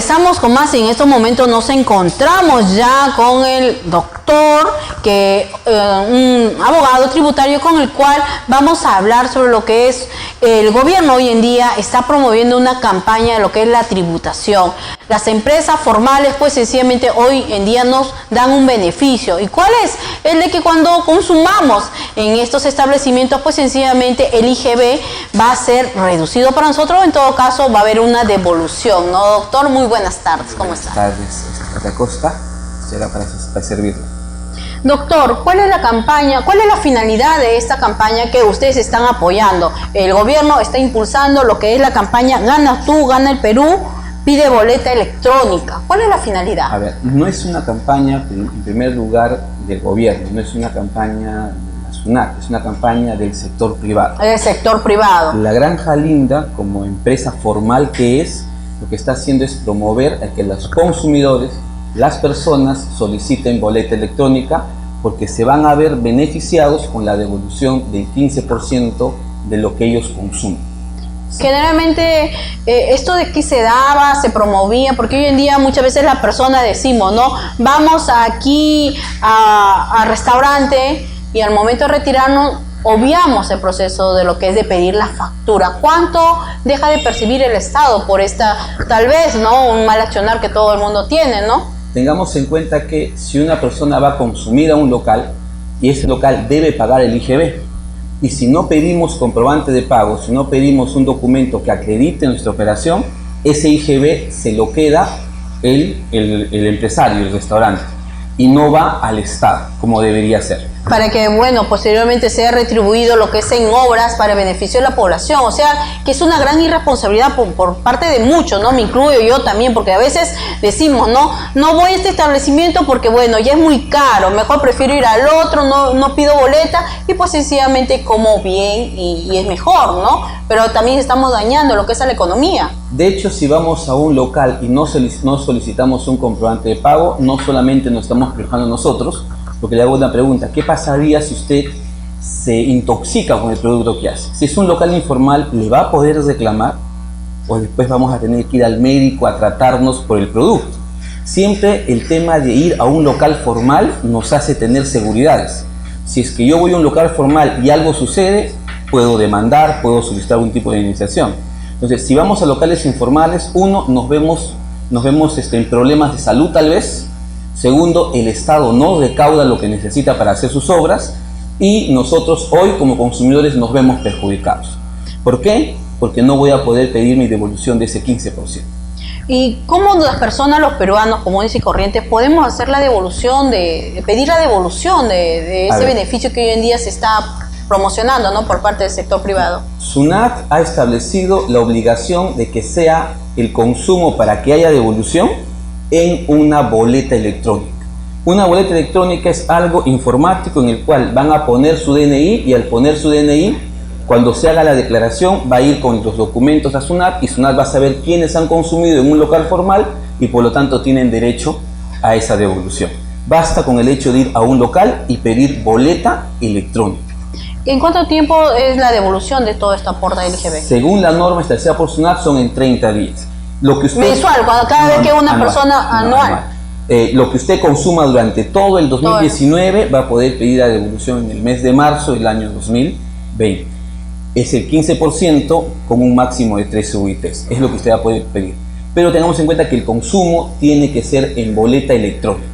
regresamos con más y en estos momentos nos encontramos ya con el doctor, un abogado tributario con el cual vamos a hablar sobre lo que es el gobierno hoy en día está promoviendo una campaña de lo que es la tributación. Las empresas formales pues sencillamente hoy en día nos dan un beneficio. ¿Y cuál es? El de que cuando consumamos en estos establecimientos pues sencillamente el IGB va a ser reducido para nosotros, en todo caso va a haber una devolución, ¿no, doctor? Muy buenas tardes, ¿cómo está? Buenas tardes, Costa, será para servirle. Doctor, ¿cuál es la campaña, cuál es la finalidad de esta campaña que ustedes están apoyando? El gobierno está impulsando lo que es la campaña Gana Tú, Gana el Perú, pide boleta electrónica. ¿Cuál es la finalidad? A ver, no es una campaña, en primer lugar, del gobierno, no es una campaña de la SUNAT, es una campaña del sector privado. El sector privado. La Granja Linda, como empresa formal que es, lo que está haciendo es promover a que los consumidores, las personas soliciten boleta electrónica porque se van a ver beneficiados con la devolución del 15% de lo que ellos consumen. Generalmente, esto de que se daba, se promovía, porque hoy en día muchas veces las personas decimos, ¿no? Vamos aquí al restaurante y al momento de retirarnos, obviamos el proceso de lo que es de pedir la factura. ¿Cuánto deja de percibir el Estado por esta, tal vez, ¿no? Un mal accionar que todo el mundo tiene, ¿no? Tengamos en cuenta que si una persona va a consumir a un local y ese local debe pagar el IGB, y si no pedimos comprobante de pago, si no pedimos un documento que acredite nuestra operación, ese IGB se lo queda el empresario, el restaurante, y no va al Estado como debería ser. Para que, bueno, posteriormente sea retribuido lo que es en obras para el beneficio de la población. O sea, que es una gran irresponsabilidad por parte de muchos, ¿no? Me incluyo yo también, porque a veces decimos, no voy a este establecimiento porque, bueno, ya es muy caro, mejor prefiero ir al otro, no pido boleta, y pues sencillamente como bien y es mejor, ¿no? Pero también estamos dañando lo que es a la economía. De hecho, si vamos a un local y no solicitamos un comprobante de pago, no solamente nos estamos quejando nosotros, porque le hago una pregunta: ¿qué pasaría si usted se intoxica con el producto que hace? Si es un local informal, ¿le va a poder reclamar? ¿O después vamos a tener que ir al médico a tratarnos por el producto? Siempre el tema de ir a un local formal nos hace tener seguridades. Si es que yo voy a un local formal y algo sucede, puedo demandar, puedo solicitar algún tipo de indemnización. Entonces, si vamos a locales informales, uno, nos vemos en problemas de salud tal vez. Segundo, el Estado no recauda lo que necesita para hacer sus obras y nosotros hoy como consumidores nos vemos perjudicados. ¿Por qué? Porque no voy a poder pedir mi devolución de ese 15%. ¿Y cómo las personas, los peruanos comunes y corrientes, podemos hacer la devolución, pedir la devolución de ese beneficio que hoy en día se está promocionando, ¿no? Por parte del sector privado? SUNAT ha establecido la obligación de que sea el consumo para que haya devolución en una boleta electrónica. Una boleta electrónica es algo informático en el cual van a poner su DNI y al poner su DNI, cuando se haga la declaración, va a ir con los documentos a SUNAT y SUNAT va a saber quiénes han consumido en un local formal y por lo tanto tienen derecho a esa devolución. Basta con el hecho de ir a un local y pedir boleta electrónica. ¿En cuánto tiempo es la devolución de todo este aporte del IGB? Según la norma establecida por SUNAT son en 30 días. Lo que usted, mensual, cuando cada vez que una anual, persona anual. Lo que usted consuma durante todo el 2019 va a poder pedir la devolución en el mes de marzo del año 2020. Es el 15% con un máximo de 3 UITs. Es lo que usted va a poder pedir. Pero tengamos en cuenta que el consumo tiene que ser en boleta electrónica.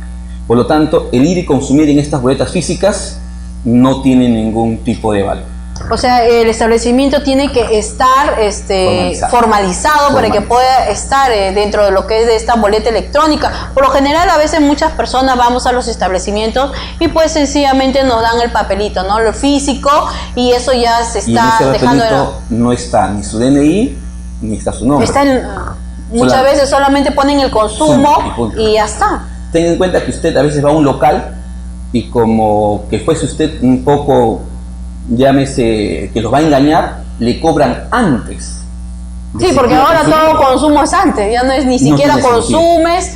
Por lo tanto, el ir y consumir en estas boletas físicas no tiene ningún tipo de valor. O sea, el establecimiento tiene que estar formalizado para que pueda estar dentro de lo que es de esta boleta electrónica. Por lo general, a veces muchas personas vamos a los establecimientos y pues sencillamente nos dan el papelito, ¿no? Lo físico, y eso ya se está dejando. No está ni su DNI ni está su nombre. Muchas veces solamente ponen el consumo y ya está. Ten en cuenta que usted a veces va a un local y como que fuese usted un poco, llámese, que los va a engañar, le cobran antes. Sí, porque ahora todo consumo es antes, ya no es ni siquiera consumes.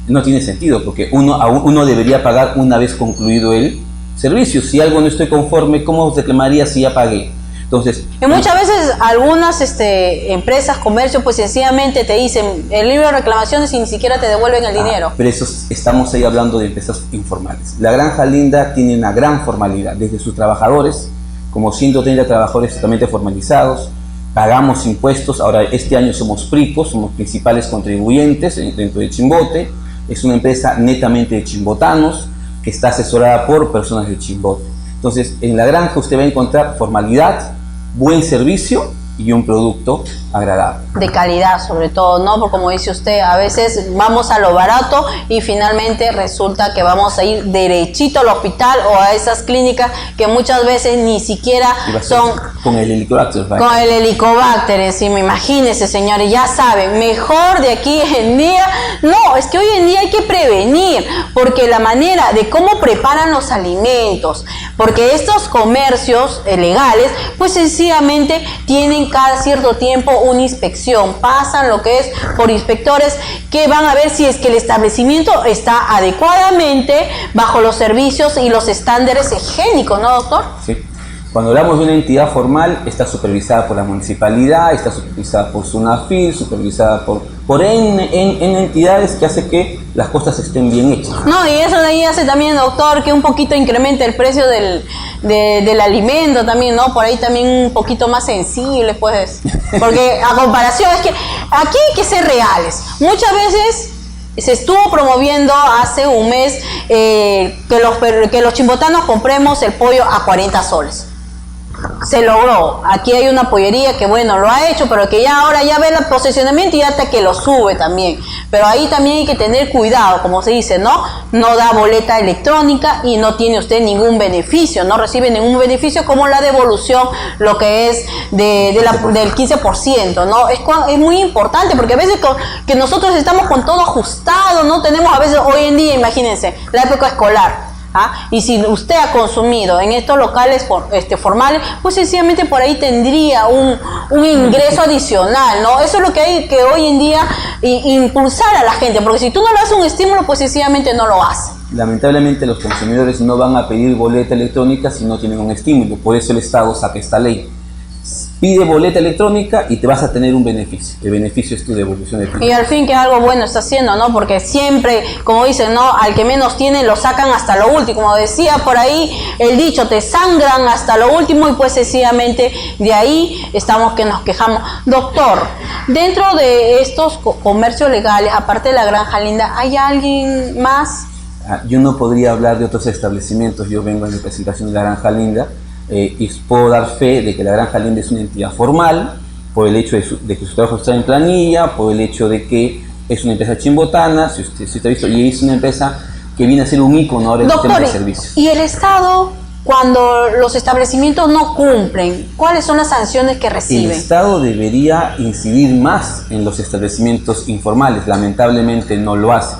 No tiene sentido, porque uno debería pagar una vez concluido el servicio. Si algo no estoy conforme, ¿cómo reclamaría si ya pagué? Entonces, y muchas veces algunas empresas, comercios, pues sencillamente te dicen el libro de reclamaciones y ni siquiera te devuelven el dinero. Pero eso estamos ahí hablando de empresas informales. La Granja Linda tiene una gran formalidad, desde sus trabajadores, como 130 trabajadores totalmente formalizados, pagamos impuestos. Ahora este año somos PRICO, somos principales contribuyentes dentro de Chimbote. Es una empresa netamente de chimbotanos que está asesorada por personas de Chimbote. Entonces, en la granja usted va a encontrar formalidad, buen servicio y un producto agradable. De calidad, sobre todo, ¿no? Porque como dice usted, a veces vamos a lo barato y finalmente resulta que vamos a ir derechito al hospital o a esas clínicas que muchas veces ni siquiera son... Con el Helicobacter. Con el Helicobacter encima, imagínense, señores, ya saben, mejor de aquí en día. No, es que hoy en día hay que prevenir, porque la manera de cómo preparan los alimentos, porque estos comercios legales, pues sencillamente tienen cada cierto tiempo una inspección, pasan lo que es por inspectores que van a ver si es que el establecimiento está adecuadamente bajo los servicios y los estándares higiénicos, ¿no, doctor? Sí. Cuando hablamos de una entidad formal, está supervisada por la municipalidad, está supervisada por SUNAFIL, supervisada por entidades que hace que las cosas estén bien hechas. No, y eso de ahí hace también, doctor, que un poquito incremente el precio del alimento también, ¿no? Por ahí también un poquito más sensible, pues. Porque a comparación, es que aquí hay que ser reales. Muchas veces se estuvo promoviendo hace un mes que los chimbotanos compremos el pollo a 40 soles. Se logró. Aquí hay una pollería que bueno, lo ha hecho, pero que ya ahora ya ve el posicionamiento y hasta que lo sube también. Pero ahí también hay que tener cuidado, como se dice, ¿no? No da boleta electrónica y no tiene usted ningún beneficio, no recibe ningún beneficio como la devolución, lo que es del 15%, ¿no? Es muy importante porque a veces que nosotros estamos con todo ajustado, ¿no? Tenemos a veces, hoy en día, imagínense, la época escolar. Y si usted ha consumido en estos locales formales, pues sencillamente por ahí tendría un ingreso adicional, ¿no? Eso es lo que hay que hoy en día impulsar a la gente, porque si tú no le das un estímulo, pues sencillamente no lo hace. Lamentablemente los consumidores no van a pedir boleta electrónica si no tienen un estímulo, por eso el Estado saca esta ley. Pide boleta electrónica y te vas a tener un beneficio. El beneficio es tu devolución de tu Y al fin que algo bueno está haciendo, ¿no? Porque siempre, como dicen, ¿no? Al que menos tiene lo sacan hasta lo último. Como decía por ahí el dicho, te sangran hasta lo último y pues sencillamente de ahí estamos que nos quejamos. Doctor, dentro de estos comercios legales, aparte de la Granja Linda, ¿hay alguien más? Yo no podría hablar de otros establecimientos. Yo vengo en representación de la Granja Linda. Y puedo dar fe de que la Granja Linda es una entidad formal por el hecho de que su trabajo está en planilla, por el hecho de que es una empresa chimbotana, si usted ha visto, y es una empresa que viene a ser un ícono ahora en el tema de servicios. ¿Y el Estado, cuando los establecimientos no cumplen, cuáles son las sanciones que reciben? El Estado debería incidir más en los establecimientos informales, lamentablemente no lo hace,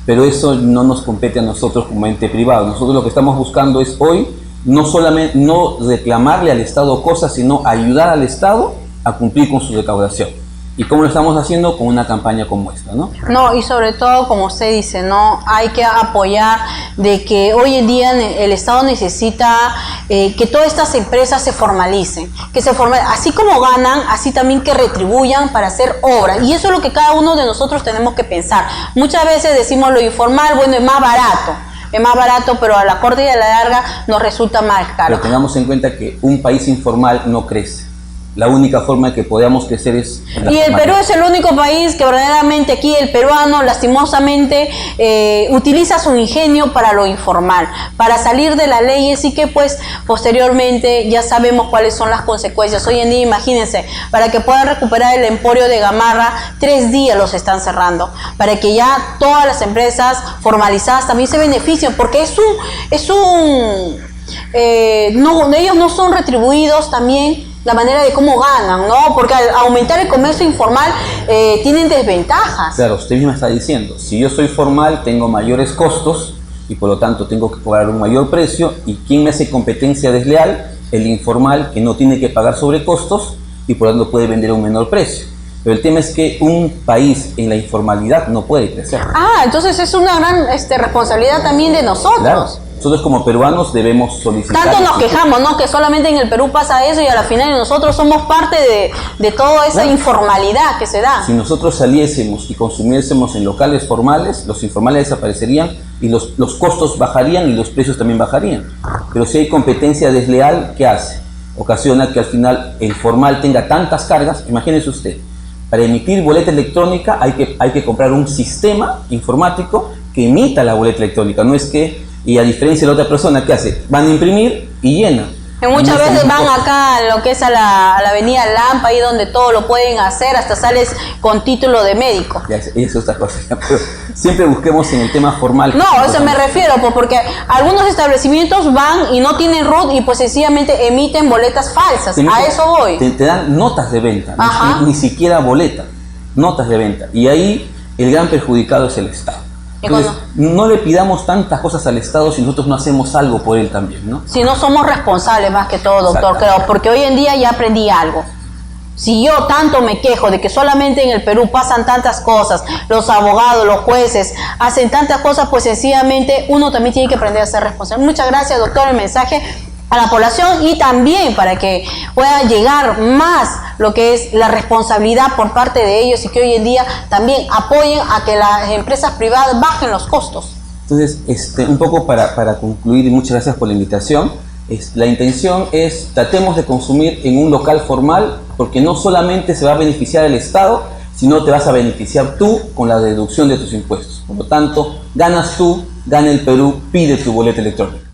pero eso no nos compete a nosotros como ente privado. Nosotros lo que estamos buscando es hoy no solamente no reclamarle al Estado cosas, sino ayudar al Estado a cumplir con su recaudación. ¿Y cómo lo estamos haciendo? Con una campaña como esta, ¿no? No, y sobre todo, como usted dice, ¿no? Hay que apoyar de que hoy en día el Estado necesita que todas estas empresas se formalicen, así como ganan, así también que retribuyan para hacer obra. Y eso es lo que cada uno de nosotros tenemos que pensar. Muchas veces decimos lo informal, bueno, es más barato. Es más barato, pero a la corta y a la larga nos resulta más caro. Pero tengamos en cuenta que un país informal no crece. La única forma que podamos crecer es... Y el Perú es el único país que verdaderamente aquí el peruano lastimosamente utiliza su ingenio para lo informal, para salir de las leyes y que pues posteriormente ya sabemos cuáles son las consecuencias. Hoy en día imagínense, para que puedan recuperar el emporio de Gamarra, 3 días los están cerrando, para que ya todas las empresas formalizadas también se beneficien, porque ellos no son retribuidos también la manera de cómo ganan, ¿no? Porque al aumentar el comercio informal tienen desventajas. Claro, usted misma está diciendo, si yo soy formal tengo mayores costos y por lo tanto tengo que pagar un mayor precio, ¿y quién me hace competencia desleal? El informal, que no tiene que pagar sobrecostos y por lo tanto puede vender a un menor precio. Pero el tema es que un país en la informalidad no puede crecer. Entonces es una gran responsabilidad también de nosotros. Claro. Nosotros como peruanos debemos solicitar... Tanto nos quejamos, ¿no? Que solamente en el Perú pasa eso y a la final nosotros somos parte de toda esa informalidad que se da. Si nosotros saliésemos y consumiésemos en locales formales, los informales desaparecerían y los costos bajarían y los precios también bajarían. Pero si hay competencia desleal, ¿qué hace? Ocasiona que al final el formal tenga tantas cargas. Imagínese usted, para emitir boleta electrónica hay que comprar un sistema informático que emita la boleta electrónica. No es que, y a diferencia de la otra persona, ¿qué hace? Van a imprimir y llenan. Que muchas veces van acá a lo que es a la avenida Lampa, ahí donde todo lo pueden hacer, hasta sales con título de médico. Ya, eso es otra cosa. Pero siempre busquemos en el tema formal. No, a eso me refiero, pues, porque algunos establecimientos van y no tienen RUT y pues sencillamente emiten boletas falsas. A eso voy. Te dan notas de venta, ni siquiera boleta, notas de venta. Y ahí el gran perjudicado es el Estado. Entonces, no le pidamos tantas cosas al Estado si nosotros no hacemos algo por él también, ¿no? Si no somos responsables más que todo, doctor, creo, porque hoy en día ya aprendí algo. Si yo tanto me quejo de que solamente en el Perú pasan tantas cosas, los abogados, los jueces hacen tantas cosas, pues sencillamente uno también tiene que aprender a ser responsable. Muchas gracias, doctor, el mensaje a la población y también para que pueda llegar más lo que es la responsabilidad por parte de ellos y que hoy en día también apoyen a que las empresas privadas bajen los costos. Entonces, un poco para concluir, y muchas gracias por la invitación, la intención es tratemos de consumir en un local formal porque no solamente se va a beneficiar el Estado, sino te vas a beneficiar tú con la deducción de tus impuestos. Por lo tanto, ganas tú, gana el Perú, pide tu boleta electrónica.